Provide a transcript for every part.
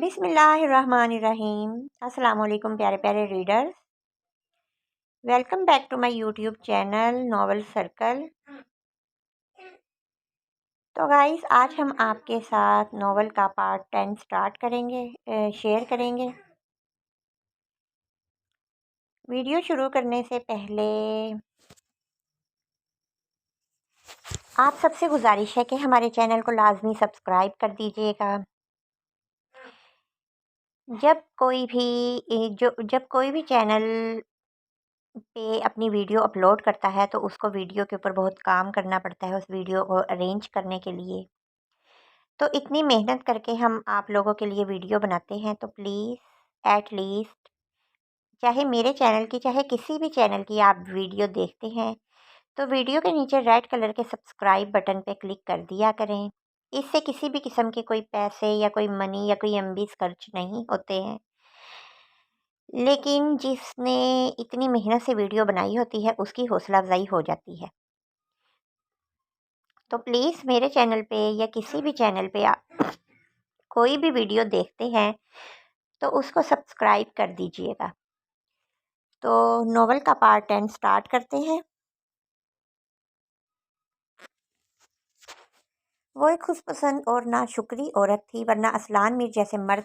بسم اللہ الرحمن الرحیم۔ السلام علیکم پیارے پیارے readers, welcome back to my YouTube channel Novel Circle. تو گائز، آج ہم آپ کے ساتھ ناول کا پارٹ 10 سٹارٹ کریں گے، شیئر کریں گے۔ ویڈیو شروع کرنے سے پہلے آپ سب سے گزارش ہے کہ ہمارے چینل کو لازمی سبسکرائب کر دیجیے گا۔ جب کوئی بھی چینل پہ اپنی ویڈیو اپلوڈ کرتا ہے تو اس کو ویڈیو کے اوپر بہت کام کرنا پڑتا ہے، اس ویڈیو کو ارینج کرنے کے لیے۔ تو اتنی محنت کر کے ہم آپ لوگوں کے لیے ویڈیو بناتے ہیں، تو پلیز ایٹ لیسٹ چاہے میرے چینل کی چاہے کسی بھی چینل کی آپ ویڈیو دیکھتے ہیں تو ویڈیو کے نیچے ریڈ کلر کے سبسکرائب بٹن پہ کلک کر دیا کریں۔ اس سے کسی بھی قسم کے کوئی پیسے یا کوئی منی یا کوئی MBs خرچ نہیں ہوتے ہیں، لیکن جس نے اتنی محنت سے ویڈیو بنائی ہوتی ہے اس کی حوصلہ افزائی ہو جاتی ہے۔ تو پلیز میرے چینل پہ یا کسی بھی چینل پہ آپ کوئی بھی ویڈیو دیکھتے ہیں تو اس کو سبسکرائب کر دیجئے گا۔ تو ناول کا پارٹ 10 سٹارٹ کرتے ہیں۔ وہ ایک خوش پسند اور ناشکری عورت تھی، ورنہ اسلان میر جیسے مرد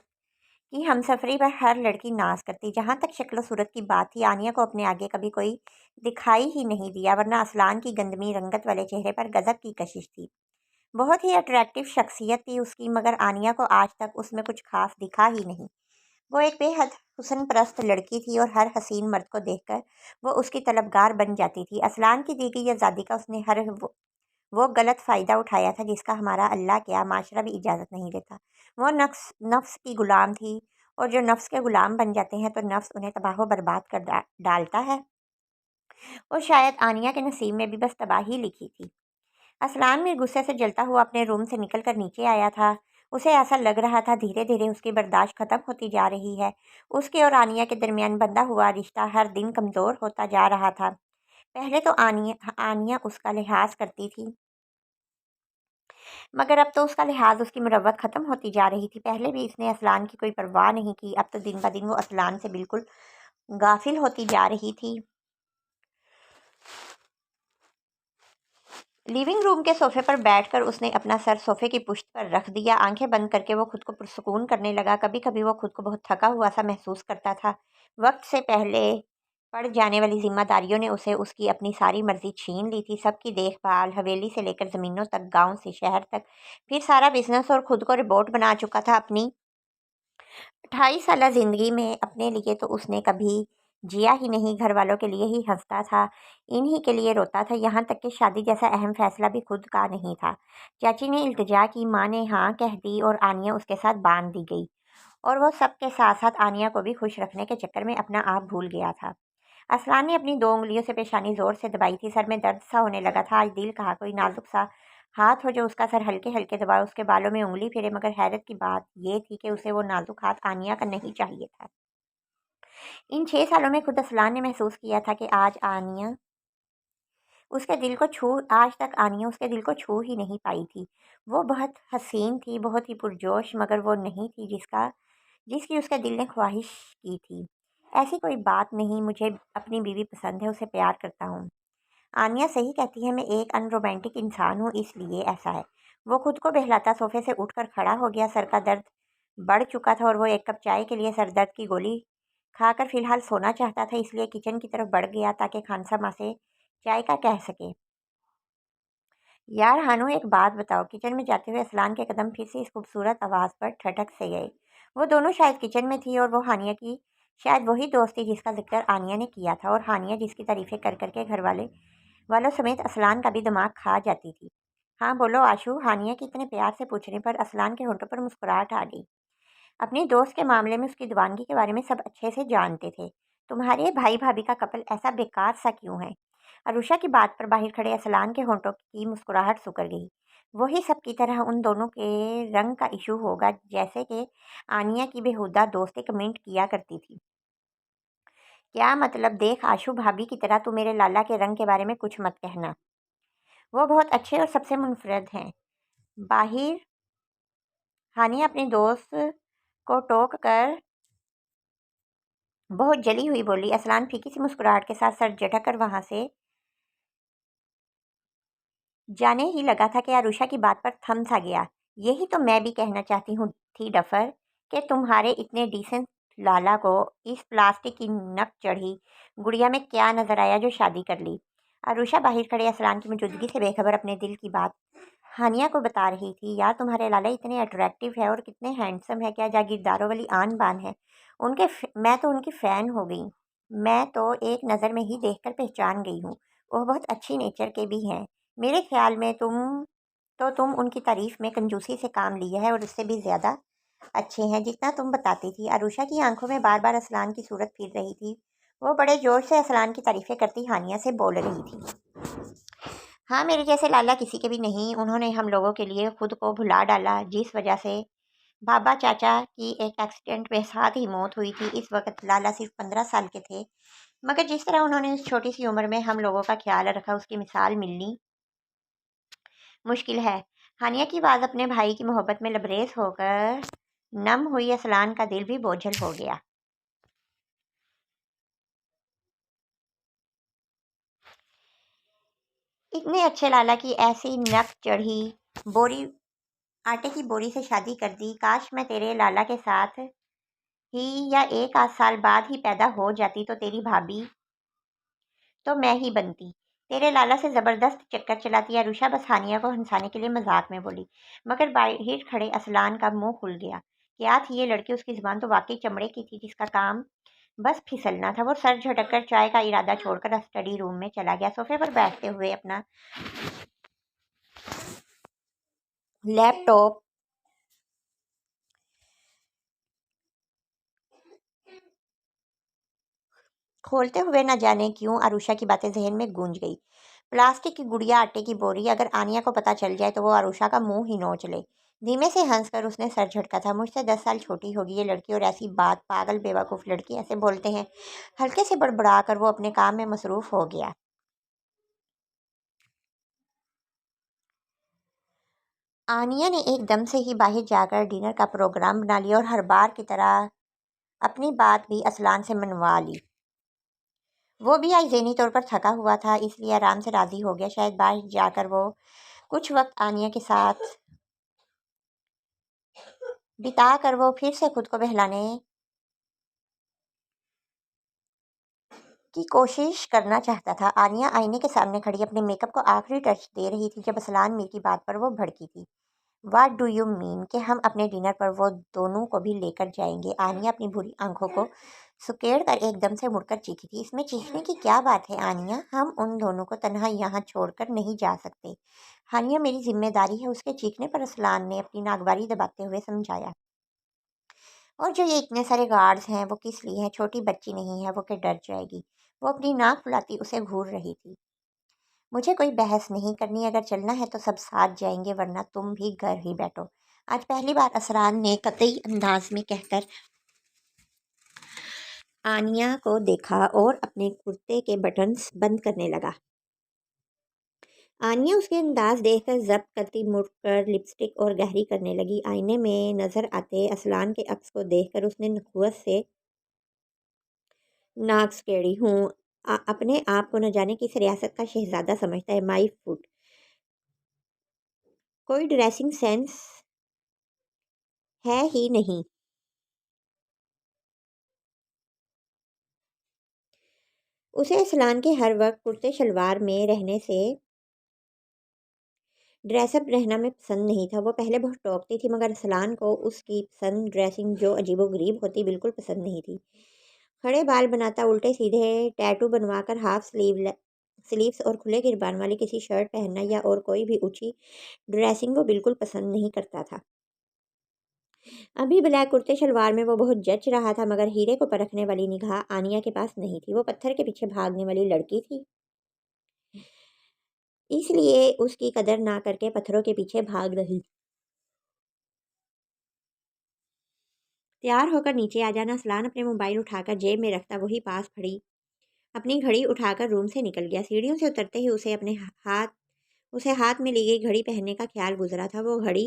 کی ہم سفری پر ہر لڑکی ناز کرتی۔ جہاں تک شکل و صورت کی بات تھی، آنیہ کو اپنے آگے کبھی کوئی دکھائی ہی نہیں دیا، ورنہ اسلان کی گندمی رنگت والے چہرے پر غضب کی کشش تھی۔ بہت ہی اٹریکٹیو شخصیت تھی اس کی، مگر آنیہ کو آج تک اس میں کچھ خاص دکھا ہی نہیں۔ وہ ایک بے حد حسن پرست لڑکی تھی اور ہر حسین مرد کو دیکھ کر وہ اس کی طلبگار بن جاتی تھی۔ اسلان کی دی گئی آزادی کا اس نے وہ غلط فائدہ اٹھایا تھا جس کا ہمارا اللہ کیا معاشرہ بھی اجازت نہیں دیتا۔ وہ نفس کی غلام تھی، اور جو نفس کے غلام بن جاتے ہیں تو نفس انہیں تباہ و برباد کر ڈالتا ہے، اور شاید آنیہ کے نصیب میں بھی بس تباہی لکھی تھی۔ اسلان میر غصے سے جلتا ہوا اپنے روم سے نکل کر نیچے آیا تھا۔ اسے ایسا لگ رہا تھا دھیرے دھیرے اس کی برداشت ختم ہوتی جا رہی ہے۔ اس کے اور آنیہ کے درمیان بندھا ہوا رشتہ ہر دن کمزور ہوتا جا رہا تھا۔ پہلے تو آنیہ اس کا لحاظ کرتی تھی، مگر اب تو اس کا لحاظ اس کی مروت ختم ہوتی جا رہی تھی۔ پہلے بھی اس نے اسلان کی کوئی پرواہ نہیں کی، اب تو دن بہ دن وہ اسلان سے بالکل غافل ہوتی جا رہی تھی۔ لیونگ روم کے صوفے پر بیٹھ کر اس نے اپنا سر صوفے کی پشت پر رکھ دیا۔ آنکھیں بند کر کے وہ خود کو پرسکون کرنے لگا۔ کبھی کبھی وہ خود کو بہت تھکا ہوا سا محسوس کرتا تھا۔ وقت سے پہلے پڑ جانے والی ذمہ داریوں نے اسے اس کی اپنی ساری مرضی چھین لی تھی۔ سب کی دیکھ بھال، حویلی سے لے کر زمینوں تک، گاؤں سے شہر تک، پھر سارا بزنس، اور خود کو ربوٹ بنا چکا تھا۔ اپنی 28 سالہ زندگی میں اپنے لیے تو اس نے کبھی جیا ہی نہیں، گھر والوں کے لیے ہی ہنستا تھا، انہی کے لیے روتا تھا، یہاں تک کہ شادی جیسا اہم فیصلہ بھی خود کا نہیں تھا۔ چاچی نے التجا کی، ماں نے ہاں کہہ دی، اور آنیہ اس کے ساتھ باندھ دی گئی، اور وہ سب کے ساتھ ساتھ آنیہ کو بھی خوش رکھنے کے چکر میں اپنا آپ بھول گیا تھا۔ اسلان نے اپنی 2 انگلیوں سے پیشانی زور سے دبائی تھی۔ سر میں درد سا ہونے لگا تھا۔ آج دل کہا کوئی نازک سا ہاتھ ہو جو اس کا سر ہلکے ہلکے دبائے، اس کے بالوں میں انگلی پھیرے، مگر حیرت کی بات یہ تھی کہ اسے وہ نازک ہاتھ آنیہ کا نہیں چاہیے تھا۔ ان 6 سالوں میں خود اسلان نے محسوس کیا تھا کہ آج تک آنیہ اس کے دل کو چھو ہی نہیں پائی تھی۔ وہ بہت حسین تھی، بہت ہی پرجوش، مگر وہ نہیں تھی جس کی اس کے دل نے خواہش کی تھی۔ ایسی کوئی بات نہیں، مجھے اپنی بیوی پسند ہے، اسے پیار کرتا ہوں۔ آنیہ صحیح کہتی ہے، میں ایک ان رومانٹک انسان ہوں، اس لیے ایسا ہے۔ وہ خود کو بہلاتا صوفے سے اٹھ کر کھڑا ہو گیا۔ سر کا درد بڑھ چکا تھا اور وہ ایک کپ چائے کے لیے سر درد کی گولی کھا کر فی الحال سونا چاہتا تھا، اس لیے کچن کی طرف بڑھ گیا تاکہ خانسا ماں سے چائے کا کہہ سکے۔ یار ہانو، ایک بات بتاؤ۔ کچن میں جاتے ہوئے اسلان کے قدم پھر سے اس خوبصورت آواز پر ٹھٹک سے گئے۔ وہ دونوں شاید کچن میں تھی، اور وہ ہانیہ کی شاید وہی دوست تھی جس کا ذکر آنیہ نے کیا تھا، اور ہانیہ جس کی تعریفیں کر کر کے گھر والوں سمیت اسلان کا بھی دماغ کھا جاتی تھی۔ ہاں بولو آشو، ہانیہ کے اتنے پیار سے پوچھنے پر اسلان کے ہونٹوں پر مسکراہٹ آ گئی۔ اپنی دوست کے معاملے میں اس کی دیوانگی کے بارے میں سب اچھے سے جانتے تھے۔ تمہارے بھائی بھابھی کا کپل ایسا بیکار سا کیوں ہے؟ عروشہ کی بات پر باہر کھڑے اسلان کے ہونٹوں کی مسکراہٹ سکڑ گئی۔ وہی سب کی طرح ان دونوں کے رنگ کا ایشو ہوگا، جیسے کہ آنیہ کی بیہودہ دوست کمنٹ کیا کرتی تھی۔ کیا مطلب؟ دیکھ آشو، بھابھی کی طرح تو میرے لالا کے رنگ کے بارے میں کچھ مت کہنا، وہ بہت اچھے اور سب سے منفرد ہیں۔ باہر ہانیہ اپنے دوست کو ٹوک کر بہت جلی ہوئی بولی۔ اصلان پھیکی سی مسکراہٹ کے ساتھ سر جھٹک کر وہاں سے جانے ہی لگا تھا کہ عروشہ کی بات پر تھم سا گیا۔ یہی تو میں بھی کہنا چاہتی ہوں تھی ڈفر، کہ تمہارے اتنے ڈیسنٹ لالا کو اس پلاسٹک کی نک چڑھی گڑیا میں کیا نظر آیا جو شادی کر لی؟ عروشہ باہر کھڑے اصلان کی موجودگی سے بے خبر اپنے دل کی بات ہانیہ کو بتا رہی تھی۔ یار تمہارے لالا اتنے اٹریکٹیو ہے اور کتنے ہینڈسم ہے، کیا جاگیرداروں والی آن بان ہے میں تو ان کی فین ہو گئی۔ میں تو ایک نظر میں ہی دیکھ کر پہچان گئی ہوں۔ وہ بہت اچھی نیچر کے بھی ہیں۔ میرے خیال میں تم ان کی تعریف میں کنجوسی سے کام لیا ہے اور اس سے بھی زیادہ اچھے ہیں جتنا تم بتاتی تھی۔ عروشہ کی آنکھوں میں بار بار اصلان کی صورت پھر رہی تھی۔ وہ بڑے جوش سے اصلان کی تعریفیں کرتی ہانیہ سے بول رہی تھی۔ ہاں میرے جیسے لالا کسی کے بھی نہیں۔ انہوں نے ہم لوگوں کے لیے خود کو بھلا ڈالا، جس وجہ سے بابا چاچا کی ایک ایکسیڈنٹ میں ساتھ ہی موت ہوئی تھی۔ اس وقت لالا صرف 15 سال کے تھے، مگر جس طرح انہوں نے اس چھوٹی سی عمر میں ہم لوگوں کا خیال رکھا، اس کی مثال ملنی مشکل ہے۔ ہانیہ کی آواز اپنے بھائی کی محبت میں لبریز ہو کر نم ہوئی۔ اصلان کا دل بھی بوجھل ہو گیا۔ اتنے اچھے لالا کی ایسی نک چڑھی آٹے کی بوری سے شادی کر دی۔ کاش میں تیرے لالا کے ساتھ ہی یا ایک آدھ سال بعد ہی پیدا ہو جاتی تو تیری بھابھی تو میں ہی بنتی۔ تیرے لالا سے زبردست چکر چلاتی۔ عروشہ بس ہانیہ کو ہنسانے کے لیے مذاق میں بولی، مگر باہر کھڑے اصلان کا منہ کھل گیا۔ کیا تھی یہ لڑکی؟ اس کی زبان تو واقعی چمڑے کی تھی جس کا کام بس پھسلنا تھا۔ وہ سر جھٹک کر چائے کا ارادہ چھوڑ کر اسٹڈی روم میں چلا گیا۔ صوفے پر بیٹھتے ہوئے اپنا لیپ ٹاپ کھولتے ہوئے نہ جانے کیوں عروشہ کی باتیں ذہن میں گونج گئی۔ پلاسٹک کی گڑیا، آٹے کی بوری، اگر آنیہ کو پتہ چل جائے تو وہ عروشہ کا منہ ہی نوچ لے۔ دھیمے سے ہنس کر اس نے سر جھٹکا تھا۔ مجھ سے 10 سال چھوٹی ہوگی یہ لڑکی، اور ایسی بات پاگل بیوقوف لڑکی ایسے بولتے ہیں؟ ہلکے سے بڑبڑا کر وہ اپنے کام میں مصروف ہو گیا۔ آنیہ نے ایک دم سے ہی باہر جا کر ڈنر کا پروگرام بنا لیا اور ہر بار کی طرح اپنی بات بھی اصلان سے منوا لی۔ وہ بھی آج ذہنی طور پر تھکا ہوا تھا، اس لیے آرام سے راضی ہو گیا۔ شاید باہر جا کر وہ کچھ وقت آنیہ کے ساتھ بتا کر وہ پھر سے خود کو بہلانے کی کوشش کرنا چاہتا تھا۔ آنیہ آئینے کے سامنے کھڑی اپنے میک اپ کو آخری ٹچ دے رہی تھی جب اصلان میر کی بات پر وہ بھڑکی تھی۔ واٹ ڈو یو مین کہ ہم اپنے ڈنر پر وہ دونوں کو بھی لے کر جائیں گے؟ آنیہ اپنی بری آنکھوں کو سکیڑ کر ایک دم سے مڑ کر چیخی تھی۔ اس میں چیخنے کی کیا بات ہے آنیہ؟ ہم ان دونوں کو تنہا یہاں چھوڑ کر نہیں جا سکتے۔ ہانیہ میری ذمہ داری ہے، اس کے چیخنے پر اصلان نے اپنی ناگواری دباتے ہوئے سمجھایا۔ اور جو یہ اتنے سارے گارڈز ہیں وہ کس لیے ہیں؟ چھوٹی بچی نہیں ہے وہ کہ ڈر جائے گی؟ وہ اپنی ناک پھلاتی اسے گھور رہی تھی۔ مجھے کوئی بحث نہیں کرنی، اگر چلنا ہے تو سب ساتھ جائیں گے ورنہ تم بھی گھر ہی بیٹھو۔ آج پہلی بار اسرار نے قطعی انداز میں کہہ کر آنیہ کو دیکھا اور اپنے کرتے کے بٹنز بند کرنے لگا۔ آنیہ اس کے انداز دیکھ کر ضبط کرتی مڑ کر لپسٹک اور گہری کرنے لگی۔ آئینے میں نظر آتے اصلان کے عکس کو دیکھ کر اس نے نخوت سے ناک سکیڑی۔ ہوں اپنے آپ کو نہ جانے کس ریاست کا شہزادہ سمجھتا ہے۔ مائی فٹ، کوئی ڈریسنگ سینس ہے ہی نہیں۔ اسے اصلان کے ہر وقت کرتے شلوار میں رہنے سے ڈریس اپ رہنا میں پسند نہیں تھا۔ وہ پہلے بہت ٹوکتی تھی مگر اصلان کو اس کی پسند ڈریسنگ جو عجیب و غریب ہوتی بالکل پسند نہیں تھی۔ کھڑے بال بناتا، الٹے سیدھے ٹیٹو بنوا کر ہاف سلیوز اور کھلے گربان والی کسی شرٹ پہننا یا اور کوئی بھی اونچی ڈریسنگ وہ بالکل پسند نہیں کرتا تھا۔ ابھی بلیک کرتے شلوار میں وہ بہت جچ رہا تھا مگر ہیرے کو پرکھنے والی نگاہ آنیہ کے پاس نہیں تھی۔ وہ پتھر کے پیچھے بھاگنے والی لڑکی تھی، اس لیے اس کی قدر نہ کر کے پتھروں کے پیچھے بھاگ رہی۔ تیار ہو کر نیچے آ جانا۔ اصلان اپنے موبائل اٹھا کر جیب میں رکھتا وہی پاس پڑی اپنی گھڑی اٹھا کر روم سے نکل گیا۔ سیڑھیوں سے اترتے ہی اسے ہاتھ میں لی گئی گھڑی پہننے کا خیال گزرا تھا۔ وہ گھڑی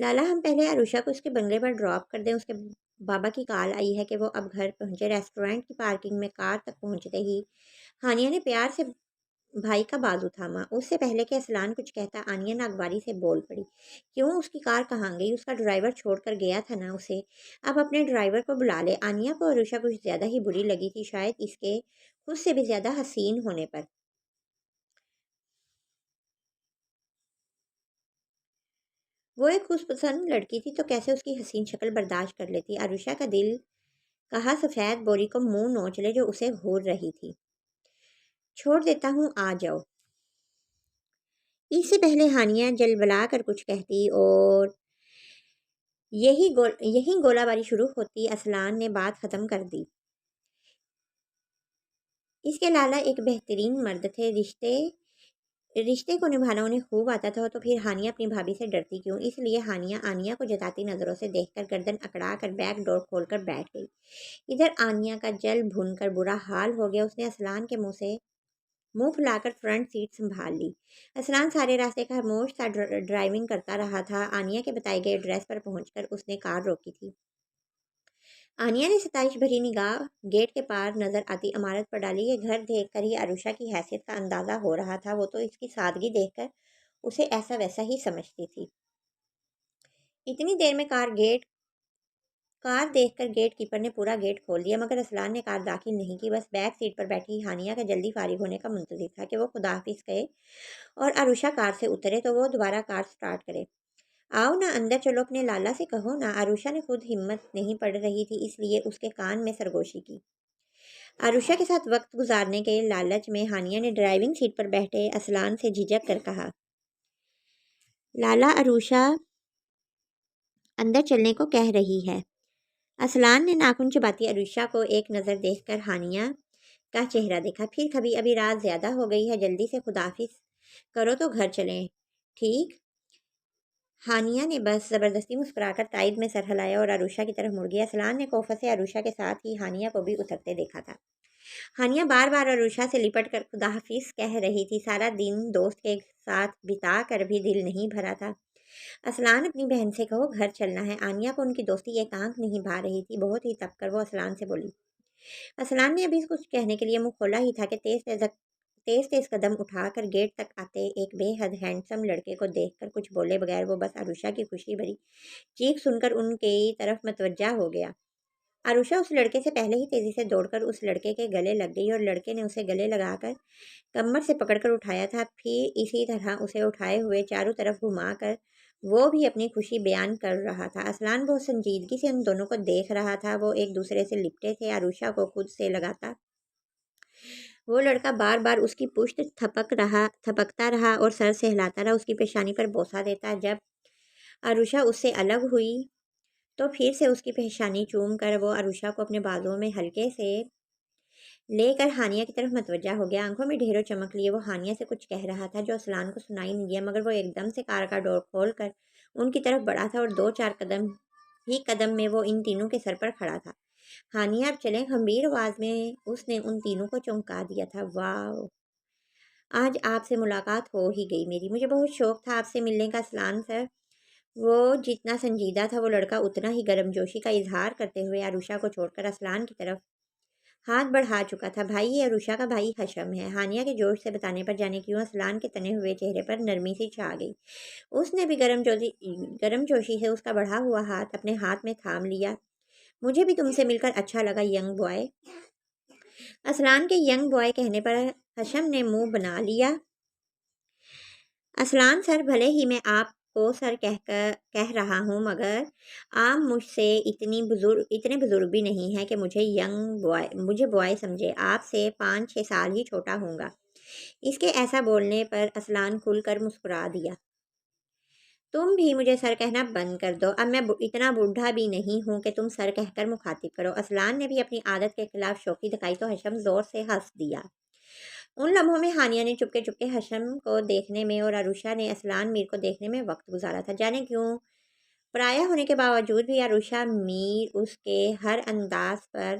لالا ہم پہلے عروشہ کو اس کے بنگلے پر ڈراپ کر دیں، اس کے بابا کی کال آئی ہے کہ وہ اب گھر پہنچے۔ ریسٹورینٹ کی پارکنگ میں کار تک پہنچتے ہی ہانیہ نے پیار سے بھائی کا بازو تھاما۔ اس سے پہلے کہ اسلان کچھ کہتا، آنیہ ناگواری سے بول پڑی، کیوں اس کی کار کہاں گئی؟ اس کا ڈرائیور چھوڑ کر گیا تھا نا اسے، اب اپنے ڈرائیور کو بلا لے۔ آنیہ کو عروشہ کچھ زیادہ ہی بری لگی تھی، شاید اس کے خود سے بھی زیادہ حسین ہونے پر۔ وہ ایک خوش پسند لڑکی تھی تو کیسے اس کی حسین شکل برداشت کر لیتی؟ عروشہ کا دل کہا سفید بوری کو منہ نوچ لے جو اسے گھور رہی تھی۔ چھوڑ دیتا ہوں، آ جاؤ۔ اس سے پہلے ہانیہ جلبلا کر کچھ کہتی اور یہی گولہ باری شروع ہوتی، اسلان نے بات ختم کر دی۔ اس کے لالا ایک بہترین مرد تھے، رشتے کو نبھانا انہیں خوب آتا تھا، تو پھر ہانیہ اپنی بھابھی سے ڈرتی کیوں؟ اس لیے ہانیہ آنیہ کو جتاتی نظروں سے دیکھ کر گردن اکڑا کر بیک ڈور کھول کر بیٹھ گئی۔ ادھر آنیہ کا جل بھن کر برا حال ہو گیا، اس نے اسلان کے منہ پھلا کر فرنٹ سیٹ سنبھال لی۔ اسلان سارے راستے خاموش تھا، ڈرائیونگ کرتا رہا تھا۔ آنیہ کے بتائے گئے ایڈریس پر پہنچ کر اس نے کار روکی تھی۔ آنیہ نے ستائش بھری نگاہ گیٹ کے پار نظر آتی عمارت پر ڈالی۔ یہ گھر دیکھ کر ہی عروشہ کی حیثیت کا اندازہ ہو رہا تھا، وہ تو اس کی سادگی دیکھ کر اسے ایسا ویسا ہی سمجھتی تھی۔ اتنی دیر میں کار دیکھ کر گیٹ کیپر نے پورا گیٹ کھول دیا، مگر اسلان نے کار داخل نہیں کی، بس بیک سیٹ پر بیٹھی ہانیہ کا جلدی فارغ ہونے کا منتظر تھا کہ وہ خدا حافظ کہے اور عروشہ کار سے اترے تو وہ دوبارہ کار سٹارٹ کرے۔ آؤ نا اندر چلو، اپنے لالا سے کہو نا۔ عروشہ نے خود ہمت نہیں پڑ رہی تھی، اس لیے اس کے کان میں سرگوشی کی۔ عروشہ کے ساتھ وقت گزارنے کے لالچ میں ہانیہ نے ڈرائیونگ سیٹ پر بیٹھے اسلان سے جھجک کر کہا، لالا عروشہ اندر چلنے کو کہہ رہی ہے۔ اسلان نے ناخن چباتی عروشہ کو ایک نظر دیکھ کر ہانیہ کا چہرہ دیکھا، پھر کبھی ابھی رات زیادہ ہو گئی ہے، جلدی سے خداحافظ کرو تو گھر چلیں، ٹھیک؟ ہانیہ نے بس زبردستی مسکرا کر تائید میں سر ہلایا اور عروشہ کی طرف مڑ گیا۔ اسلان نے کوفت سے عروشہ کے ساتھ ہی ہانیہ کو بھی اترتے دیکھا تھا۔ ہانیہ بار بار عروشہ سے لپٹ کر خداحافظ کہہ رہی تھی، سارا دن دوست کے ساتھ بتا کر بھی دل نہیں بھرا تھا۔ اسلان اپنی بہن سے کہو گھر چلنا ہے۔ آنیہ کو ان کی دوستی ایک آنکھ نہیں بھا رہی تھی، بہت ہی تپ کر وہ اسلان سے بولی۔ اسلان نے ابھی کچھ کہنے کے لیے منہ کھولا ہی تھا کہ تیز قدم اٹھا کر گیٹ تک آتے ایک بے حد ہینڈسم لڑکے کو دیکھ کر کچھ بولے بغیر وہ بس عروشہ کی خوشی بھری چیخ سن کر ان کی طرف متوجہ ہو گیا۔ عروشہ اس لڑکے سے پہلے ہی تیزی سے دوڑ کر اس لڑکے کے گلے لگ گئی اور لڑکے نے اسے گلے لگا کر کمر سے پکڑ کر اٹھایا تھا، پھر اسی طرح اسے اٹھائے ہوئے چاروں طرف گھما کر وہ بھی اپنی خوشی بیان کر رہا تھا۔ اسلان بہت سنجیدگی سے ان دونوں کو دیکھ رہا تھا، وہ ایک دوسرے سے لپٹے تھے، عروشہ کو خود سے لگاتا وہ لڑکا بار بار اس کی پشت تھپکتا رہا اور سر سے ہلاتا رہا، اس کی پیشانی پر بوسہ دیتا۔ جب عروشہ اس سے الگ ہوئی تو پھر سے اس کی پیشانی چوم کر وہ عروشہ کو اپنے بازوؤں میں ہلکے سے لے کر ہانیہ کی طرف متوجہ ہو گیا۔ آنکھوں میں ڈھیروں چمک لیے وہ ہانیہ سے کچھ کہہ رہا تھا جو اسلان کو سنائی نہیں دیا، مگر وہ ایک دم سے کار کا ڈور کھول کر ان کی طرف بڑھا تھا اور 2-4 قدم میں وہ ان تینوں کے سر پر کھڑا تھا۔ ہانیہ اب چلیں، گمبھیر آواز میں اس نے ان تینوں کو چونکا دیا تھا۔ واو، آج آپ سے ملاقات ہو ہی گئی میری، مجھے بہت شوق تھا آپ سے ملنے کا اسلان سر۔ وہ جتنا سنجیدہ تھا وہ لڑکا اتنا ہی گرم جوشی کا اظہار کرتے ہوئے عروشہ کو چھوڑ کر اسلان کی طرف ہاتھ بڑھا چکا تھا۔ بھائی، یہ عروشہ کا بھائی حشم ہے۔ ہانیہ کے جوش سے بتانے پر جانے کیوں اسلان کے تنے ہوئے چہرے پر نرمی سی چھا گئی۔ اس نے بھی گرم جوشی سے اس کا بڑھا ہوا ہاتھ اپنے ہاتھ میں تھام لیا۔ مجھے بھی تم سے مل کر اچھا لگا ینگ بوائے۔ اسلان کے ینگ بوائے کہنے پر حشم نے منہ بنا لیا۔ اسلان سر، بھلے ہی میں آپ کو سر کہہ رہا ہوں، مگر آپ مجھ سے اتنے بزرگ بھی نہیں ہیں کہ مجھے بوائے سمجھے۔ آپ سے 5-6 سال ہی چھوٹا ہوں گا۔ اس کے ایسا بولنے پر اسلان کھل کر مسکرا دیا۔ تم بھی مجھے سر کہنا بند کر دو، اب میں اتنا بوڑھا بھی نہیں ہوں کہ تم سر کہہ کر مخاطب کرو۔ اسلان نے بھی اپنی عادت کے خلاف شوخی دکھائی تو حشم زور سے ہنس دیا۔ ان لمحوں میں ہانیہ نے چپکے چپکے حشم کو دیکھنے میں اور عروشہ نے اسلان میر کو دیکھنے میں وقت گزارا تھا۔ جانے کیوں پرایا ہونے کے باوجود بھی عروشہ میر اس کے ہر انداز پر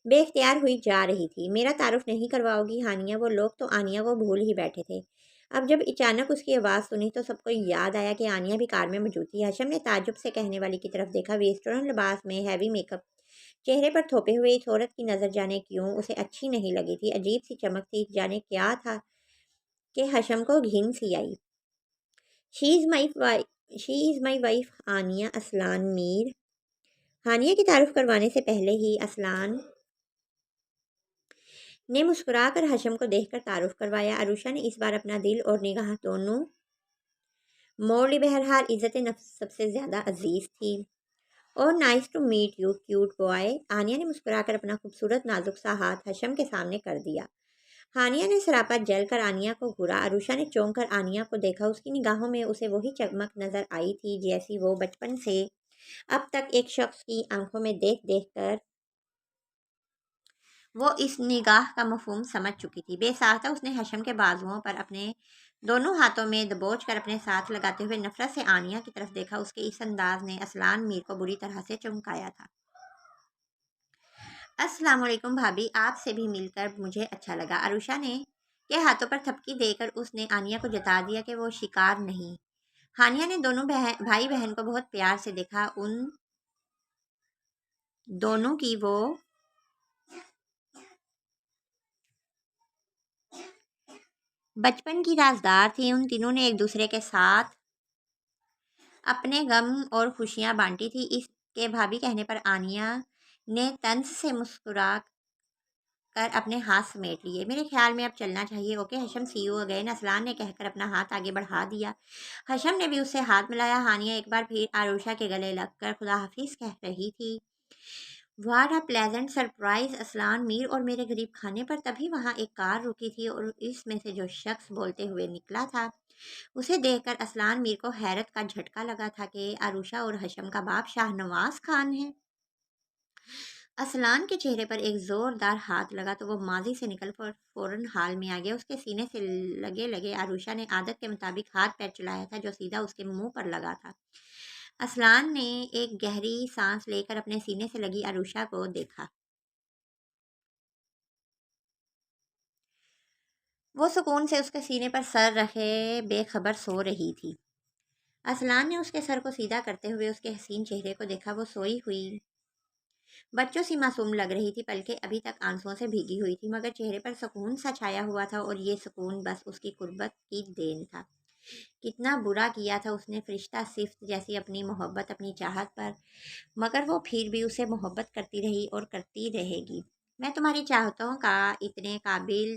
بے اختیار ہوئی جا رہی تھی۔ میرا تعارف نہیں کرواؤ گی ہانیہ؟ وہ لوگ تو آنیہ کو بھول ہی بیٹھے تھے۔ اب جب اچانک اس کی آواز سنی تو سب کو یاد آیا کہ آنیا بھی کار میں موجود تھی۔ حشم نے تعجب سے کہنے والی کی طرف دیکھا۔ ویسٹرن لباس میں ہیوی میک اپ چہرے پر تھوپے ہوئے اس عورت کی نظر جانے کیوں اسے اچھی نہیں لگی تھی۔ عجیب سی چمک تھی، جانے کیا تھا کہ حشم کو گھن سی آئی۔ شی از مائی وائف آنیا اسلان میر۔ ہانیہ کی تعارف کروانے سے پہلے ہی اسلان نے مسکرا کر حشم کو دیکھ کر تعارف کروایا۔ عروشہ نے اس بار اپنا دل اور نگاہ دونوں موڑ لی۔ بہرحال عزت نفس سب سے زیادہ عزیز تھی۔ اور nice to meet you cute boy. Haniya نے مسکرا کر اپنا خوبصورت نازک سا ہاتھ حشم کے سامنے کر دیا۔ ہانیہ نے سراپا جل کر آنیا کو گھورا۔ عروشہ نے چونک کر آنیا کو دیکھا۔ اس کی نگاہوں میں اسے وہی چمک نظر آئی تھی جیسی وہ بچپن سے اب تک ایک شخص کی آنکھوں میں دیکھ دیکھ کر وہ اس نگاہ کا مفہوم سمجھ چکی تھی۔ بے ساختہ اس نے حشم کے بازوؤں پر اپنے دونوں ہاتھوں میں دبوچ کر اپنے ساتھ لگاتے ہوئے نفرت سے آنیا کی طرف دیکھا۔ اس کے اس انداز نے اسلان میر کو بری طرح سے چونکایا تھا۔ السلام علیکم بھابھی، آپ سے بھی مل کر مجھے اچھا لگا۔ عروشہ نے کے ہاتھوں پر تھپکی دے کر اس نے آنیا کو جتا دیا کہ وہ شکار نہیں۔ ہانیہ نے دونوں بھائی بہن کو بہت پیار سے دیکھا۔ ان دونوں کی وہ بچپن کی رازدار تھی۔ ان تینوں نے ایک دوسرے کے ساتھ اپنے غم اور خوشیاں بانٹی تھی۔ اس کے بھابھی کہنے پر آنیا نے طنز سے مسکرا کر اپنے ہاتھ سمیٹ لیے۔ میرے خیال میں اب چلنا چاہیے۔ اوکے حشم، سی یو اگین، اسلان نے کہہ کر اپنا ہاتھ آگے بڑھا دیا۔ حشم نے بھی اس سے ہاتھ ملایا۔ ہانیہ ایک بار پھر عروشہ کے گلے لگ کر خدا حافظ کہہ رہی تھی۔ واٹ اے پلیزنٹ سرپرائز اسلان میر اور میرے غریب خانے پر۔ تبھی وہاں ایک کار رکی تھی اور اس میں سے جو شخص بولتے ہوئے نکلا تھا اسے دیکھ کر اسلان میر کو حیرت کا جھٹکا لگا تھا کہ عروشہ اور حشم کا باپ شاہ نواز خان ہے۔ اسلان کے چہرے پر ایک زوردار ہاتھ لگا تو وہ ماضی سے نکل فوراً حال میں آ گیا۔ اس کے سینے سے لگے لگے عروشہ نے عادت کے مطابق ہاتھ پیر چلایا تھا جو سیدھا اس کے منہ پر لگا تھا۔ اسلان نے ایک گہری سانس لے کر اپنے سینے سے لگی عروشہ کو دیکھا۔ وہ سکون سے اس کے سینے پر سر رکھے بے خبر سو رہی تھی۔ اسلان نے اس کے سر کو سیدھا کرتے ہوئے اس کے حسین چہرے کو دیکھا۔ وہ سوئی ہوئی بچوں سی معصوم لگ رہی تھی، بلکہ ابھی تک آنسوؤں سے بھیگی ہوئی تھی، مگر چہرے پر سکون سا چھایا ہوا تھا، اور یہ سکون بس اس کی قربت کی دین تھا۔ کتنا برا کیا تھا اس نے فرشتہ صفت جیسی اپنی محبت، اپنی چاہت پر، مگر وہ پھر بھی اسے محبت کرتی رہی اور کرتی رہے گی۔ میں تمہاری چاہتوں کا اتنے قابل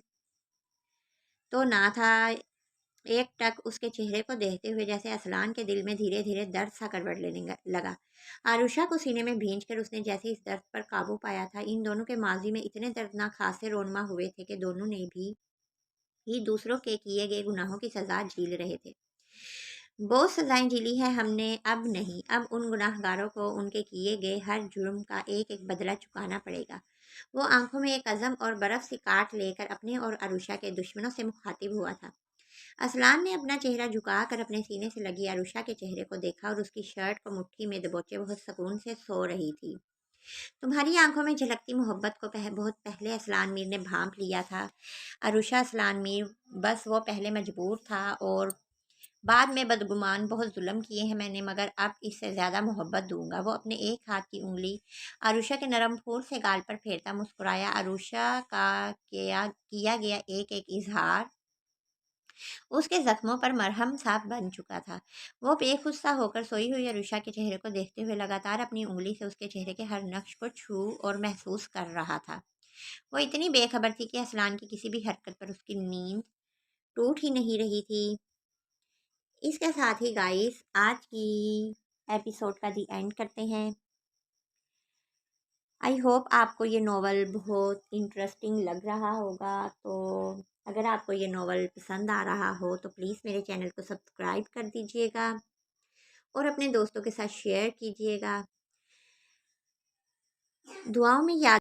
تو نہ تھا۔ ایک ٹک اس کے چہرے کو دیکھتے ہوئے جیسے اسلان کے دل میں دھیرے دھیرے درد سا کروٹ لینے لگا۔ عروشہ کو سینے میں بھینچ کر اس نے جیسے اس درد پر قابو پایا تھا۔ ان دونوں کے ماضی میں اتنے دردناک حادثے رونما ہوئے تھے کہ دونوں نے بھی ہی دوسروں کے کیے گئے گناہوں کی سزا جھیل رہے تھے۔ بہت سزائیں جھیلی ہیں ہم نے، اب نہیں، اب ان گناہ گاروں کو ان کے کیے گئے ہر جرم کا ایک ایک بدلہ چکانا پڑے گا۔ وہ آنکھوں میں ایک عزم اور برف سی کاٹ لے کر اپنے اور عروشہ کے دشمنوں سے مخاطب ہوا تھا۔ اسلان نے اپنا چہرہ جھکا کر اپنے سینے سے لگی عروشہ کے چہرے کو دیکھا اور اس کی شرٹ کو مٹھی میں دبوچے بہت سکون سے سو رہی تھی۔ تمہاری آنکھوں میں جھلکتی محبت کو بہت پہلے اسلان میر نے بھانپ لیا تھا عروشہ۔ اسلان میر بس وہ پہلے مجبور تھا اور بعد میں بدگمان۔ بہت ظلم کیے ہیں میں نے، مگر اب اس سے زیادہ محبت دوں گا۔ وہ اپنے ایک ہاتھ کی انگلی عروشہ کے نرم پھول سے گال پر پھیرتا مسکرایا۔ عروشہ کا کیا گیا ایک ایک اظہار اس کے زخموں پر مرہم سا بن چکا تھا۔ وہ بے خود سا ہو کر سوئی ہوئی عروشہ کے چہرے کو دیکھتے ہوئے لگاتار اپنی انگلی سے اس کے چہرے کے ہر نقش کو چھو اور محسوس کر رہا تھا۔ وہ اتنی بے خبر تھی کہ اسلان کی کسی بھی حرکت پر اس کی نیند ٹوٹ ہی نہیں رہی تھی۔ اس کے ساتھ ہی گائز آج کی ایپیسوڈ کا دی اینڈ کرتے ہیں۔ آئی ہوپ آپ کو یہ ناول بہت انٹرسٹنگ لگ رہا ہوگا، تو اگر آپ کو یہ ناول پسند آ رہا ہو تو پلیز میرے چینل کو سبسکرائب کر دیجیے گا اور اپنے دوستوں کے ساتھ شیئر کیجیے گا۔ دعاؤں میں یاد